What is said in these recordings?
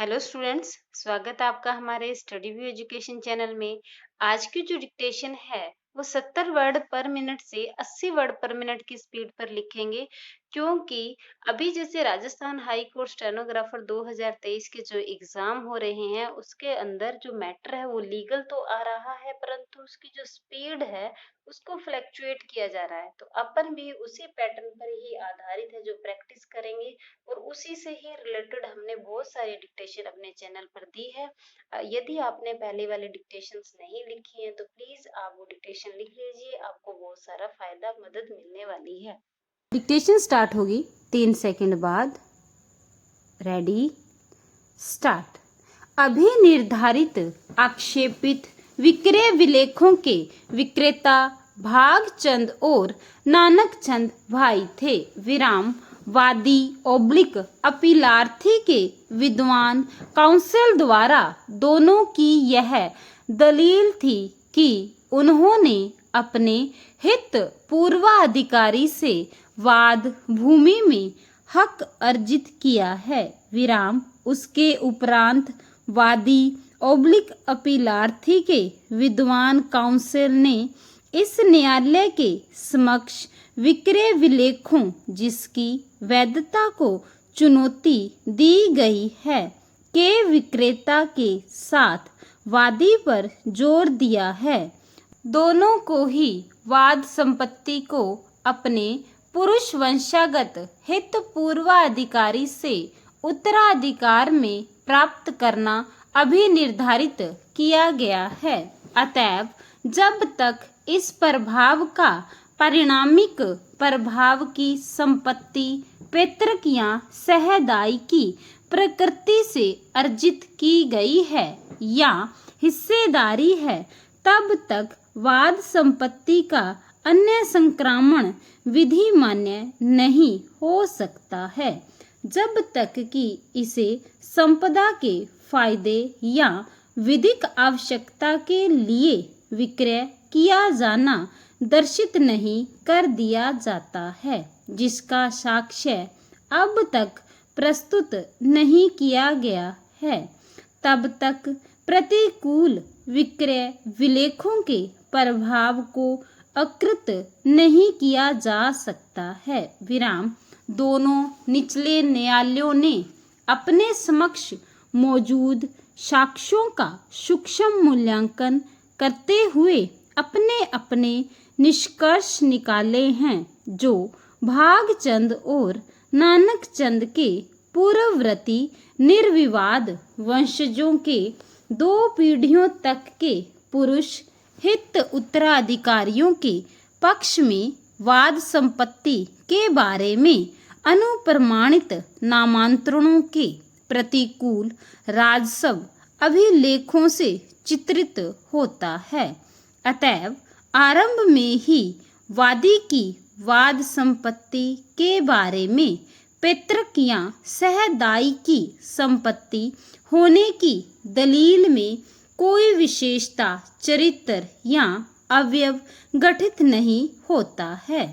Hello students, स्वागत है आपका हमारे स्टडी व्यू एजुकेशन चैनल में। आज की जो डिक्टेशन है वो 70 वर्ड पर मिनट से 80 वर्ड पर मिनट की स्पीड पर लिखेंगे, क्योंकि अभी जैसे राजस्थान हाई कोर्ट स्टेनोग्राफर 2023 के जो एग्जाम हो रहे हैं उसके अंदर जो मैटर है वो लीगल तो आ रहा है, परंतु उसकी जो स्पीड है उसको फ्लैक्चुएट किया जा रहा है। तो अपन भी उसी पैटर्न पर ही आधारित है जो प्रैक्टिस करेंगे और उसी से ही रिलेटेड हमने बहुत सारी डिक्टेशन अपने चैनल पर दी है। यदि आपने पहले वाले डिक्टेशंस नहीं लिखी हैं तो प्लीज आप वो डिक्टेशन लिख लीजिए, आपको बहुत सारा फायदा मदद मिलने वाली है। डिक्टेशन स्टार्ट होगी 3 सेकंड बाद। Ready, start. अभी निर्धारित आक्षेपित विक्रय विलेखों के विक्रेता भागचंद और नानक चंद भाई थे। विराम, वादी ओब्लिक अपीलार्थी के विद्वान काउंसिल द्वारा दोनों की यह दलील थी कि उन्होंने अपने हित पूर्वाधिकारी से वाद भूमि में हक अर्जित किया है। विराम, उसके उपरांत वादी ओब्लिक अपीलार्थी के विद्वान काउंसिल ने इस न्यायालय के समक्ष विक्रय विलेखों जिसकी वैधता को चुनौती दी गई है के विक्रेता के साथ वादी पर जोर दिया है। दोनों को ही वाद संपत्ति को अपने पुरुष वंशागत हित पूर्वाधिकारी से उत्तराधिकार में प्राप्त करना अभी निर्धारित किया गया है। अतएव जब तक इस प्रभाव का परिणामिक प्रभाव की संपत्ति पैतृक या सहदाई की प्रकृति से अर्जित की गई है या हिस्सेदारी है, तब तक वाद संपत्ति का अन्य संक्रामण विधि मान्य नहीं हो सकता है, जब तक कि इसे संपदा के फायदे या विधिक आवश्यकता के लिए विक्रय किया जाना दर्शित नहीं कर दिया जाता है, जिसका साक्ष्य अब तक प्रस्तुत नहीं किया गया है। तब तक प्रतिकूल विक्रय विलेखों के प्रभाव को अकृत नहीं किया जा सकता है। विराम, दोनों निचले न्यायालयों ने अपने समक्ष मौजूद साक्ष्यों का सूक्ष्म मूल्यांकन करते हुए अपने अपने निष्कर्ष निकाले हैं, जो भागचंद और नानक चंद के पूर्ववर्ती निर्विवाद वंशजों के 2 पीढ़ियों तक के पुरुष हित उत्तराधिकारियों के पक्ष में वाद संपत्ति के बारे में अनुप्रमाणित नामांतरणों के प्रतिकूल राजस्व अभिलेखों से चित्रित होता है। अतएव आरंभ में ही वादी की वाद संपत्ति के बारे में पैतृक या सहदाई की संपत्ति होने की दलील में कोई विशेषता, चरित्र या अवयव गठित नहीं होता है।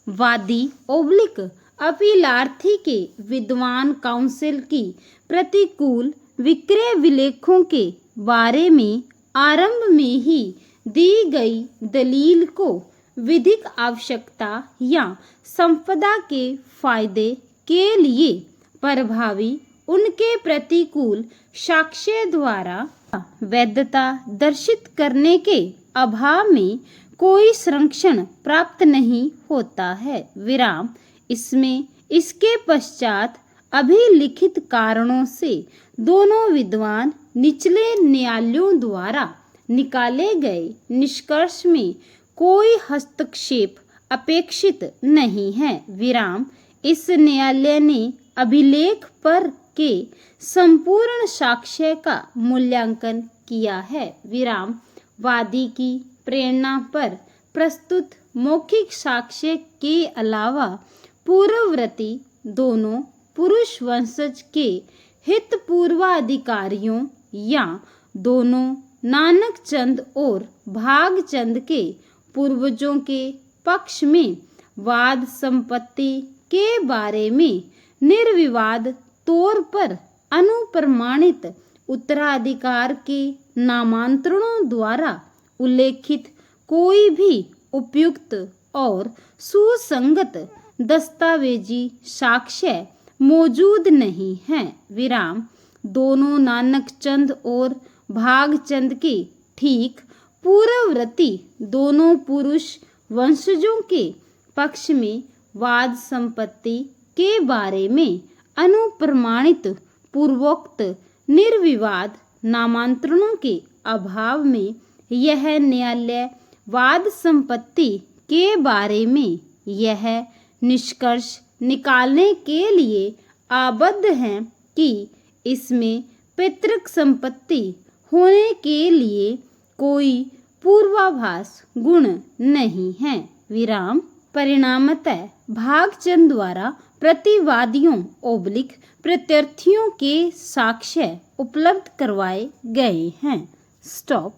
वादी ओब्लिक अपीलार्थी के विद्वान काउंसिल की प्रतिकूल विक्रय विलेखों के बारे में आरंभ में ही दी गई दलील को विधिक आवश्यकता या संपदा के फायदे के लिए प्रभावी उनके प्रतिकूल साक्ष्य द्वारा वैधता दर्शित करने के अभाव में कोई संरक्षण प्राप्त नहीं होता है। विराम, इसमें इसके पश्चात अभिलिखित कारणों से दोनों विद्वान निचले न्यायालयों द्वारा निकाले गए निष्कर्ष में कोई हस्तक्षेप अपेक्षित नहीं है। विराम, इस न्यायालय ने अभिलेख पर के संपूर्ण साक्ष्य का मूल्यांकन किया है। विराम, वादी की प्रेरणा पर प्रस्तुत मौखिक साक्ष्य के अलावा पूर्ववर्ती दोनों पुरुष वंशज के हित पूर्वाधिकारियों या दोनों नानक चंद और भागचंद के पूर्वजों के पक्ष में वाद संपत्ति के बारे में निर्विवाद तौर पर अनुप्रमाणित उत्तराधिकार के नामांतरणों द्वारा उल्लेखित कोई भी उपयुक्त और सुसंगत दस्तावेजी साक्ष्य मौजूद नहीं है। विराम। दोनों नानक चंद और भागचंद के ठीक पूर्ववर्ती दोनों पुरुष वंशजों के पक्ष में वाद संपत्ति के बारे में अनुप्रमाणित पूर्वोक्त निर्विवाद नामांतरणों के अभाव में यह न्यायालय वाद संपत्ति के बारे में यह निष्कर्ष निकालने के लिए आबद्ध हैं कि इसमें पैतृक संपत्ति होने के लिए कोई पूर्वाभास गुण नहीं है। विराम। परिणामतः भागचंद द्वारा प्रतिवादियों प्रत्यर्थियों के साक्ष्य उपलब्ध करवाए गए हैं। स्टॉप।